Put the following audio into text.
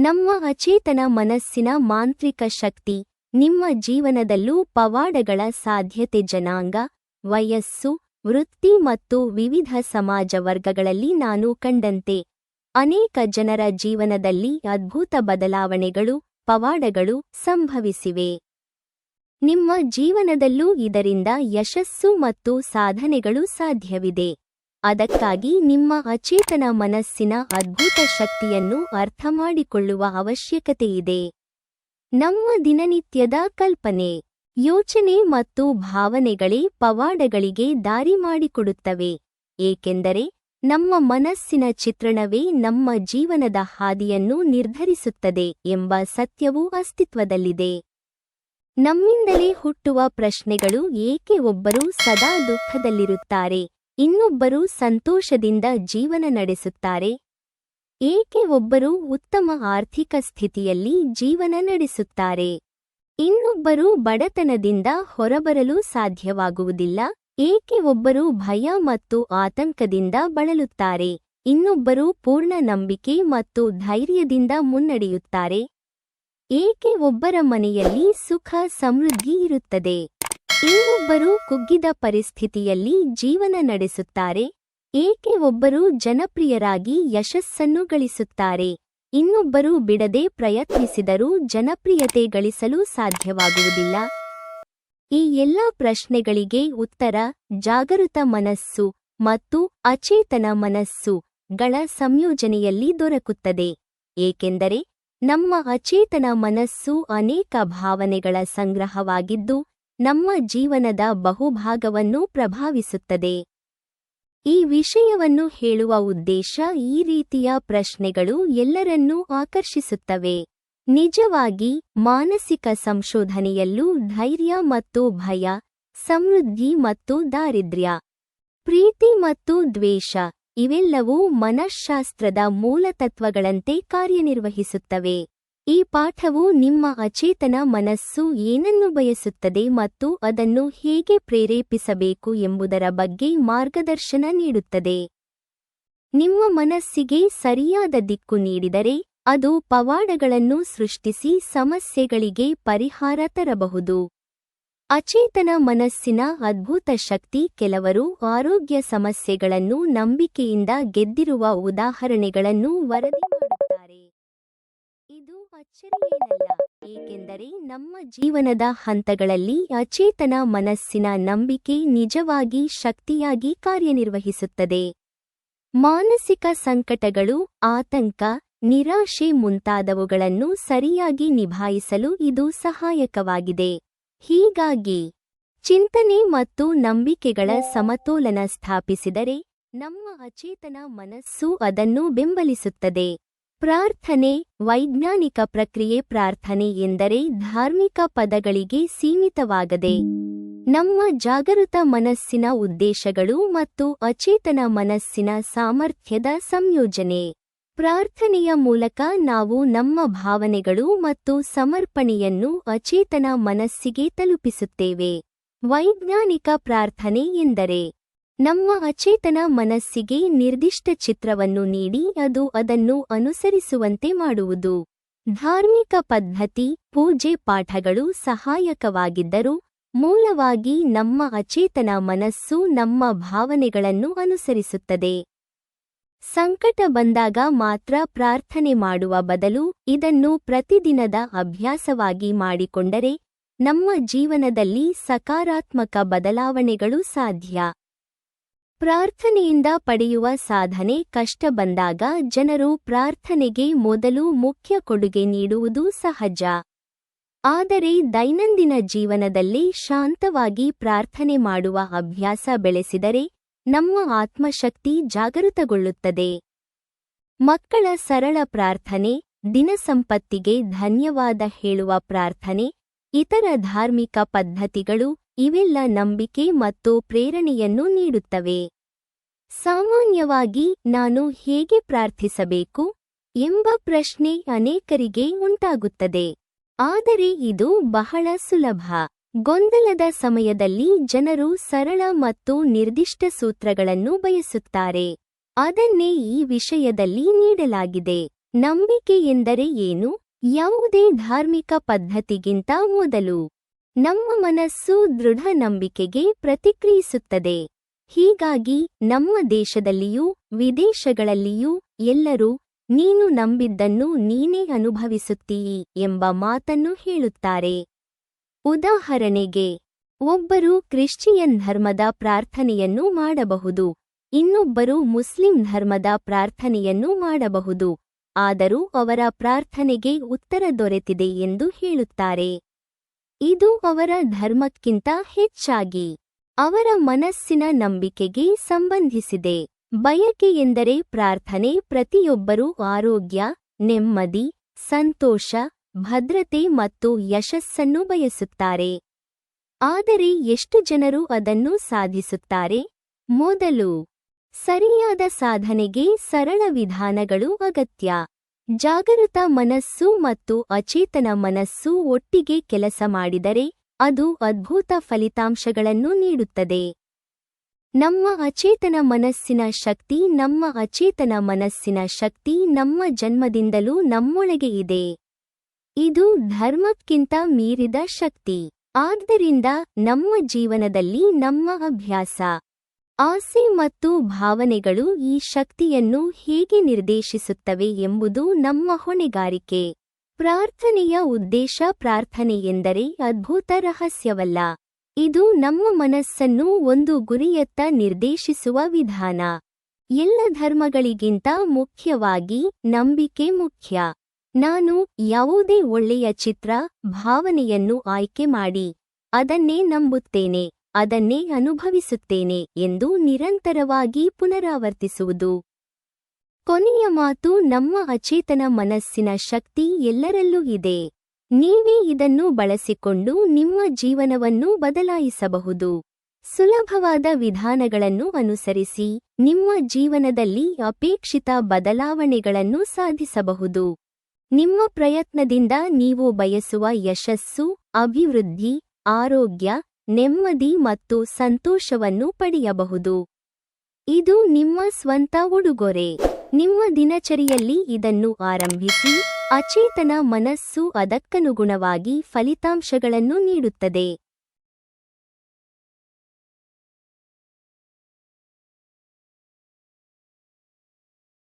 ನಮ್ಮ ಅಚೇತನ ಮನಸ್ಸಿನ ಮಾಂತ್ರಿಕ ಶಕ್ತಿ ನಿಮ್ಮ ಜೀವನದಲ್ಲೂ ಪವಾಡಗಳ ಸಾಧ್ಯತೆ ಜನಾಂಗ, ವಯಸ್ಸು, ವೃತ್ತಿ ಮತ್ತು ವಿವಿಧ ಸಮಾಜ ವರ್ಗಗಳಲ್ಲಿ ನಾನು ಕಂಡಂತೆ ಅನೇಕ ಜನರ ಜೀವನದಲ್ಲಿ ಅದ್ಭುತ ಬದಲಾವಣೆಗಳು, ಪವಾಡಗಳು ಸಂಭವಿಸಿವೆ. ನಿಮ್ಮ ಜೀವನದಲ್ಲೂ ಇದರಿಂದ ಯಶಸ್ಸು ಮತ್ತು ಸಾಧನೆಗಳು ಸಾಧ್ಯವಿದೆ. ಅದಕ್ಕಾಗಿ ನಿಮ್ಮ ಅಚೇತನ ಮನಸ್ಸಿನ ಅದ್ಭುತ ಶಕ್ತಿಯನ್ನು ಅರ್ಥಮಾಡಿಕೊಳ್ಳುವ ಅವಶ್ಯಕತೆಯಿದೆ. ನಮ್ಮ ದಿನನಿತ್ಯದ ಕಲ್ಪನೆ, ಯೋಚನೆ ಮತ್ತು ಭಾವನೆಗಳೇ ಪವಾಡಗಳಿಗೆ ದಾರಿ ಮಾಡಿಕೊಡುತ್ತವೆ, ಏಕೆಂದರೆ ನಮ್ಮ ಮನಸ್ಸಿನ ಚಿತ್ರಣವೇ ನಮ್ಮ ಜೀವನದ ಹಾದಿಯನ್ನು ನಿರ್ಧರಿಸುತ್ತದೆ ಎಂಬ ಸತ್ಯವೂ ಅಸ್ತಿತ್ವದಲ್ಲಿದೆ. ನಮ್ಮಿಂದಲೇ ಹುಟ್ಟುವ ಪ್ರಶ್ನೆಗಳು: ಏಕೆ ಒಬ್ಬರು ಸದಾ ದುಃಖದಲ್ಲಿರುತ್ತಾರೆ, ಇನ್ನೊಬ್ಬರು ಸಂತೋಷದಿಂದ ಜೀವನ ನಡೆಸುತ್ತಾರೆ? ಏಕೆ ಒಬ್ಬರು ಉತ್ತಮ ಆರ್ಥಿಕ ಸ್ಥಿತಿಯಲ್ಲಿ ಜೀವನ ನಡೆಸುತ್ತಾರೆ, ಇನ್ನೊಬ್ಬರು ಬಡತನದಿಂದ ಹೊರಬರಲು ಸಾಧ್ಯವಾಗುವುದಿಲ್ಲ? ಏಕೆ ಒಬ್ಬರು ಭಯ ಮತ್ತು ಆತಂಕದಿಂದ ಬಳಲುತ್ತಾರೆ, ಇನ್ನೊಬ್ಬರು ಪೂರ್ಣ ನಂಬಿಕೆ ಮತ್ತು ಧೈರ್ಯದಿಂದ ಮುನ್ನಡೆಯುತ್ತಾರೆ? ಏಕೆ ಒಬ್ಬರ ಮನೆಯಲ್ಲಿ ಸುಖ ಸಮೃದ್ಧಿ ಇರುತ್ತದೆ, ಇನ್ನೊಬ್ಬರು ಕುಗ್ಗಿದ ಪರಿಸ್ಥಿತಿಯಲ್ಲಿ ಜೀವನ ನಡೆಸುತ್ತಾರೆ? ಏಕೆ ಒಬ್ಬರು ಜನಪ್ರಿಯರಾಗಿ ಯಶಸ್ಸನ್ನು ಗಳಿಸುತ್ತಾರೆ, ಇನ್ನೊಬ್ಬರು ಬಿಡದೆ ಪ್ರಯತ್ನಿಸಿದರೂ ಜನಪ್ರಿಯತೆ ಗಳಿಸಲು ಸಾಧ್ಯವಾಗುವುದಿಲ್ಲ? ಈ ಎಲ್ಲಾ ಪ್ರಶ್ನೆಗಳಿಗೆ ಉತ್ತರ ಜಾಗೃತ ಮನಸ್ಸು ಮತ್ತು ಅಚೇತನ ಮನಸ್ಸು ಗಳ ಸಂಯೋಜನೆಯಲ್ಲಿ ದೊರಕುತ್ತದೆ, ಏಕೆಂದರೆ ನಮ್ಮ ಅಚೇತನ ಮನಸ್ಸು ಅನೇಕ ಭಾವನೆಗಳ ಸಂಗ್ರಹವಾಗಿದ್ದು ನಮ್ಮ ಜೀವನದ ಬಹುಭಾಗವನ್ನು ಪ್ರಭಾವಿಸುತ್ತದೆ. ಈ ವಿಷಯವನ್ನು ಹೇಳುವ ಉದ್ದೇಶ: ಈ ರೀತಿಯ ಪ್ರಶ್ನೆಗಳು ಎಲ್ಲರನ್ನೂ ಆಕರ್ಷಿಸುತ್ತವೆ. ನಿಜವಾಗಿ ಮಾನಸಿಕ ಸಂಶೋಧನೆಯಲ್ಲೂ ಧೈರ್ಯ ಮತ್ತು ಭಯ, ಸಮೃದ್ಧಿ ಮತ್ತು ದಾರಿದ್ರ್ಯ, ಪ್ರೀತಿ ಮತ್ತು ದ್ವೇಷ ಇವೆಲ್ಲವೂ ಮನಃಶಾಸ್ತ್ರದ ಮೂಲತತ್ವಗಳಂತೆ ಕಾರ್ಯನಿರ್ವಹಿಸುತ್ತವೆ. ಈ ಪಾಠವು ನಿಮ್ಮ ಅಚೇತನ ಮನಸ್ಸು ಏನನ್ನು ಬಯಸುತ್ತದೆ ಮತ್ತು ಅದನ್ನು ಹೇಗೆ ಪ್ರೇರೇಪಿಸಬೇಕು ಎಂಬುದರ ಬಗ್ಗೆ ಮಾರ್ಗದರ್ಶನ ನೀಡುತ್ತದೆ. ನಿಮ್ಮ ಮನಸ್ಸಿಗೆ ಸರಿಯಾದ ದಿಕ್ಕು ನೀಡಿದರೆ ಅದು ಪವಾಡಗಳನ್ನು ಸೃಷ್ಟಿಸಿ ಸಮಸ್ಯೆಗಳಿಗೆ ಪರಿಹಾರ ತರಬಹುದು. ಅಚೇತನ ಮನಸ್ಸಿನ ಅದ್ಭುತ ಶಕ್ತಿ: ಕೆಲವರು ಆರೋಗ್ಯ ಸಮಸ್ಯೆಗಳನ್ನು ನಂಬಿಕೆಯಿಂದ ಗೆದ್ದಿರುವ ಉದಾಹರಣೆಗಳನ್ನು ವರದಿ ಮಾಡುತ್ತಾರೆ. ಇದು ಅಚ್ಚರಿಯೇನಲ್ಲ, ಏಕೆಂದರೆ ನಮ್ಮ ಜೀವನದ ಹಂತಗಳಲ್ಲಿ ಅಚೇತನ ಮನಸ್ಸಿನ ನಂಬಿಕೆ ನಿಜವಾಗಿ ಶಕ್ತಿಯಾಗಿ ಕಾರ್ಯನಿರ್ವಹಿಸುತ್ತದೆ. ಮಾನಸಿಕ ಸಂಕಟಗಳು, ಆತಂಕ, ನಿರಾಶೆ ಮುಂತಾದವುಗಳನ್ನು ಸರಿಯಾಗಿ ನಿಭಾಯಿಸಲು ಇದು ಸಹಾಯಕವಾಗಿದೆ. ಹೀಗಾಗಿ ಚಿಂತನೆ ಮತ್ತು ನಂಬಿಕೆಗಳ ಸಮತೋಲನ ಸ್ಥಾಪಿಸಿದರೆ ನಮ್ಮ ಅಚೇತನ ಮನಸ್ಸು ಅದನ್ನು ಬೆಂಬಲಿಸುತ್ತದೆ. ಪ್ರಾರ್ಥನೆ, ವೈಜ್ಞಾನಿಕ ಪ್ರಕ್ರಿಯೆ. ಪ್ರಾರ್ಥನೆ ಎಂದರೆ ಧಾರ್ಮಿಕ ಪದಗಳಿಗೆ ಸೀಮಿತವಾಗದೆ ನಮ್ಮ ಜಾಗೃತ ಮನಸ್ಸಿನ ಉದ್ದೇಶಗಳು ಮತ್ತು ಅಚೇತನ ಮನಸ್ಸಿನ ಸಾಮರ್ಥ್ಯದ ಸಂಯೋಜನೆ. ಪ್ರಾರ್ಥನೆಯ ಮೂಲಕ ನಾವು ನಮ್ಮ ಭಾವನೆಗಳು ಮತ್ತು ಸಮರ್ಪಣೆಯನ್ನು ಅಚೇತನ ಮನಸ್ಸಿಗೆ ತಲುಪಿಸುತ್ತೇವೆ. ವೈಜ್ಞಾನಿಕ ಪ್ರಾರ್ಥನೆ ಎಂದರೆ ನಮ್ಮ ಅಚೇತನ ಮನಸ್ಸಿಗೆ ನಿರ್ದಿಷ್ಟ ಚಿತ್ರವನ್ನು ನೀಡಿ ಅದು ಅದನ್ನು ಅನುಸರಿಸುವಂತೆ ಮಾಡುವುದು. ಧಾರ್ಮಿಕ ಪದ್ಧತಿ, ಪೂಜೆ, ಪಾಠಗಳು ಸಹಾಯಕವಾಗಿದ್ದರೂ ಮೂಲವಾಗಿ ನಮ್ಮ ಅಚೇತನ ಮನಸ್ಸು ನಮ್ಮ ಭಾವನೆಗಳನ್ನು ಅನುಸರಿಸುತ್ತದೆ. ಸಂಕಟ ಬಂದಾಗ ಮಾತ್ರ ಪ್ರಾರ್ಥನೆ ಮಾಡುವ ಬದಲು ಇದನ್ನು ಪ್ರತಿದಿನದ ಅಭ್ಯಾಸವಾಗಿ ಮಾಡಿಕೊಂಡರೆ ನಮ್ಮ ಜೀವನದಲ್ಲಿ ಸಕಾರಾತ್ಮಕ ಬದಲಾವಣೆಗಳು ಸಾಧ್ಯ. ಪ್ರಾರ್ಥನೆಯಿಂದ ಪಡೆಯುವ ಸಾಧನೆ. ಕಷ್ಟ ಬಂದಾಗ ಜನರು ಪ್ರಾರ್ಥನೆಗೆ ಮೊದಲು ಮುಖ್ಯ ಕೊಡುಗೆ ನೀಡುವುದು ಸಹಜ. ಆದರೆ ದೈನಂದಿನ ಜೀವನದಲ್ಲಿ ಶಾಂತವಾಗಿ ಪ್ರಾರ್ಥನೆ ಮಾಡುವ ಅಭ್ಯಾಸ ಬೆಳೆಸಿದರೆ ನಮ್ಮ ಆತ್ಮಶಕ್ತಿ ಜಾಗೃತಗೊಳ್ಳುತ್ತದೆ. ಮಕ್ಕಳ ಸರಳ ಪ್ರಾರ್ಥನೆ, ದಿನಸಂಪತ್ತಿಗೆ ಧನ್ಯವಾದ ಹೇಳುವ ಪ್ರಾರ್ಥನೆ, ಇತರ ಧಾರ್ಮಿಕ ಪದ್ಧತಿಗಳು ಇವೆಲ್ಲ ನಂಬಿಕೆ ಮತ್ತು ಪ್ರೇರಣೆಯನ್ನು ನೀಡುತ್ತವೆ. ಸಾಮಾನ್ಯವಾಗಿ ನಾನು ಹೇಗೆ ಪ್ರಾರ್ಥಿಸಬೇಕು ಎಂಬ ಪ್ರಶ್ನೆ ಅನೇಕರಿಗೆ ಉಂಟಾಗುತ್ತದೆ. ಆದರೆ ಇದು ಬಹಳ ಸುಲಭ. ಗೊಂದಲದ ಸಮಯದಲ್ಲಿ ಜನರು ಸರಳ ಮತ್ತು ನಿರ್ದಿಷ್ಟ ಸೂತ್ರಗಳನ್ನು ಬಯಸುತ್ತಾರೆ. ಅದನ್ನೇ ಈ ವಿಷಯದಲ್ಲಿ ನೀಡಲಾಗಿದೆ. ನಂಬಿಕೆ ಎಂದರೆ ಏನು? ಯಾವುದೇ ಧಾರ್ಮಿಕ ಪದ್ಧತಿಗಿಂತ ಮೊದಲು ನಮ್ಮ ಮನಸ್ಸು ದೃಢ ನಂಬಿಕೆಗೆ ಪ್ರತಿಕ್ರಿಯಿಸುತ್ತದೆ. ಹೀಗಾಗಿ ನಮ್ಮ ದೇಶದಲ್ಲಿಯೂ ವಿದೇಶಗಳಲ್ಲಿಯೂ ಎಲ್ಲರೂ ನೀನು ನಂಬಿದ್ದನ್ನು ನೀನೇ ಅನುಭವಿಸುತ್ತೀಯಿ ಎಂಬ ಮಾತನ್ನು ಹೇಳುತ್ತಾರೆ. ಉದಾಹರಣೆಗೆ, ಒಬ್ಬರು ಕ್ರಿಶ್ಚಿಯನ್ ಧರ್ಮದ ಪ್ರಾರ್ಥನೆಯನ್ನು ಮಾಡಬಹುದು, ಇನ್ನೊಬ್ಬರು ಮುಸ್ಲಿಂ ಧರ್ಮದ ಪ್ರಾರ್ಥನೆಯನ್ನು ಮಾಡಬಹುದು, ಆದರೂ ಅವರ ಪ್ರಾರ್ಥನೆಗೆ ಉತ್ತರ ದೊರೆತಿದೆ ಎಂದು ಹೇಳುತ್ತಾರೆ. ಇದು ಅವರ ಧರ್ಮಕ್ಕಿಂತ ಹೆಚ್ಚಾಗಿ ಅವರ ಮನಸ್ಸಿನ ನಂಬಿಕೆಗೆ ಸಂಬಂಧಿಸಿದೆ. ಬಯಕೆ ಎಂದರೆ ಪ್ರಾರ್ಥನೆ ಪ್ರತಿಯೊಬ್ಬರೂ ಆರೋಗ್ಯ, ನೆಮ್ಮದಿ, ಸಂತೋಷ, ಭದ್ರತೆ ಮತ್ತು ಯಶಸ್ಸನ್ನು ಬಯಸುತ್ತಾರೆ. ಆದರೆ ಎಷ್ಟು ಜನರು ಅದನ್ನು ಸಾಧಿಸುತ್ತಾರೆ? ಮೊದಲು, ಸರಿಯಾದ ಸಾಧನೆಗೆ ಸರಳ ವಿಧಾನಗಳು ಅಗತ್ಯ. ಜಾಗೃತ ಮನಸ್ಸು ಮತ್ತು ಅಚೇತನ ಮನಸ್ಸು ಒಟ್ಟಿಗೆ ಕೆಲಸ ಮಾಡಿದರೆ ಅದು ಅದ್ಭುತ ಫಲಿತಾಂಶಗಳನ್ನು ನೀಡುತ್ತದೆ. ನಮ್ಮ ಅಚೇತನ ಮನಸ್ಸಿನ ಶಕ್ತಿ ನಮ್ಮ ಜನ್ಮದಿಂದಲೂ ನಮ್ಮೊಳಗೆ ಇದೆ. ಇದು ಧರ್ಮಕ್ಕಿಂತ ಮೀರಿದ ಶಕ್ತಿ. ಆದ್ದರಿಂದ ನಮ್ಮ ಜೀವನದಲ್ಲಿ ನಮ್ಮ ಅಭ್ಯಾಸ, ಆಸೆ ಮತ್ತು ಭಾವನೆಗಳು ಈ ಶಕ್ತಿಯನ್ನು ಹೇಗೆ ನಿರ್ದೇಶಿಸುತ್ತವೆ ಎಂಬುದು ನಮ್ಮ ಹೊಣೆಗಾರಿಕೆ. ಪ್ರಾರ್ಥನೆಯ ಉದ್ದೇಶ ಪ್ರಾರ್ಥನೆ ಎಂದರೆ ಅದ್ಭುತ ರಹಸ್ಯವಲ್ಲ. ಇದು ನಮ್ಮ ಮನಸ್ಸನ್ನು ಒಂದು ಗುರಿಯತ್ತ ನಿರ್ದೇಶಿಸುವ ವಿಧಾನ. ಎಲ್ಲ ಧರ್ಮಗಳಿಗಿಂತ ಮುಖ್ಯವಾಗಿ ನಂಬಿಕೆ ಮುಖ್ಯ. ನಾನು ಯಾವುದೇ ಒಳ್ಳೆಯ ಚಿತ್ರ, ಭಾವನೆಯನ್ನು ಆಯ್ಕೆ ಮಾಡಿ ಅದನ್ನೇ ನಂಬುತ್ತೇನೆ, ಅದನ್ನೇ ಅನುಭವಿಸುತ್ತೇನೆ ಎಂದು ನಿರಂತರವಾಗಿ ಪುನರಾವರ್ತಿಸುವುದು. ಕೊನೆಯ ಮಾತು, ನಮ್ಮ ಅಚೇತನ ಮನಸ್ಸಿನ ಶಕ್ತಿ ಎಲ್ಲರಲ್ಲೂ ಇದೆ. ನೀವೇ ಇದನ್ನು ಬಳಸಿಕೊಂಡು ನಿಮ್ಮ ಜೀವನವನ್ನು ಬದಲಾಯಿಸಬಹುದು. ಸುಲಭವಾದ ವಿಧಾನಗಳನ್ನು ಅನುಸರಿಸಿ ನಿಮ್ಮ ಜೀವನದಲ್ಲಿ ಅಪೇಕ್ಷಿತ ಬದಲಾವಣೆಗಳನ್ನು ಸಾಧಿಸಬಹುದು. ನಿಮ್ಮ ಪ್ರಯತ್ನದಿಂದ ನೀವು ಬಯಸುವ ಯಶಸ್ಸು, ಅಭಿವೃದ್ಧಿ, ಆರೋಗ್ಯ, ನೆಮ್ಮದಿ ಮತ್ತು ಸಂತೋಷವನ್ನು ಪಡೆಯಬಹುದು. ಇದು ನಿಮ್ಮ ಸ್ವಂತ ಉಡುಗೊರೆ. ನಿಮ್ಮ ದಿನಚರಿಯಲ್ಲಿ ಇದನ್ನು ಆರಂಭಿಸಿ. ಅಚೇತನ ಮನಸ್ಸು ಅದಕ್ಕನುಗುಣವಾಗಿ ಫಲಿತಾಂಶಗಳನ್ನು ನೀಡುತ್ತದೆ.